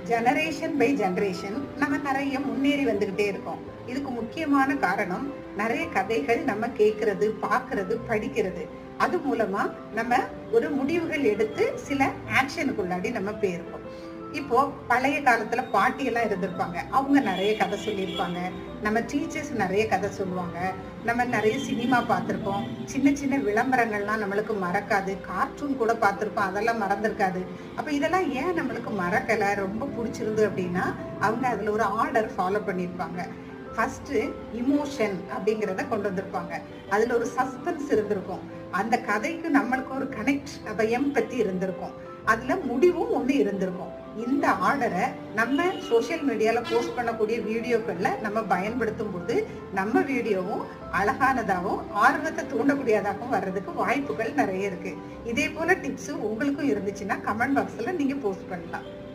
Generation by generation நம்ம நிறைய முன்னேறி வந்துகிட்டே இருக்கோம். இதுக்கு முக்கியமான காரணம் நிறைய கதைகள் நம்ம கேட்கறது, பார்க்கறது, படிக்கிறது. அது மூலமா நம்ம ஒரு முடிவுகள் எடுத்து சில ஆக்ஷனுக்குள்ளாடி நம்ம போயிருக்கோம். இப்போ பழைய காலத்துல பாட்டி எல்லாம் இருந்திருப்பாங்க, அவங்க நிறைய கதை சொல்லியிருப்பாங்க. நம்ம டீச்சர்ஸ் நிறைய கதை சொல்லுவாங்க. நம்ம நிறைய சினிமா பார்த்திருப்போம். சின்ன சின்ன விளம்பரங்கள்லாம் நம்மளுக்கு மறக்காது. கார்ட்டூன் கூட பார்த்திருப்போம், அதெல்லாம் மறந்துருக்காது. அப்ப இதெல்லாம் ஏன் நம்மளுக்கு மறக்கல, ரொம்ப பிடிச்சிருந்து அப்படின்னா அவங்க அதுல ஒரு ஆர்டர் ஃபாலோ பண்ணியிருப்பாங்க. ஃபர்ஸ்ட் இமோஷன் அப்படிங்கிறத கொண்டு வந்திருப்பாங்க. அதுல ஒரு சஸ்பென்ஸ் இருந்திருக்கும். அந்த கதைக்கு நம்மளுக்கு ஒரு கனெக்ட், அப்ப எம்பத்தி இருந்திருக்கும். அதுல முடிவும் ஒண்ணு இருந்திருக்கும். இந்த ஆர்டரை நம்ம சோசியல் மீடியால போஸ்ட் பண்ணக்கூடிய வீடியோக்கள்ல நம்ம பயன்படுத்தும் போது நம்ம வீடியோவும் அழகானதாகவும் ஆர்வத்தை தூண்டக்கூடியதாகவும் வர்றதுக்கு வாய்ப்புகள் நிறைய இருக்கு. இதே போல டிப்ஸ் உங்களுக்கும் இருந்துச்சுன்னா கமெண்ட் பாக்ஸ்ல நீங்க போஸ்ட் பண்ணலாம்.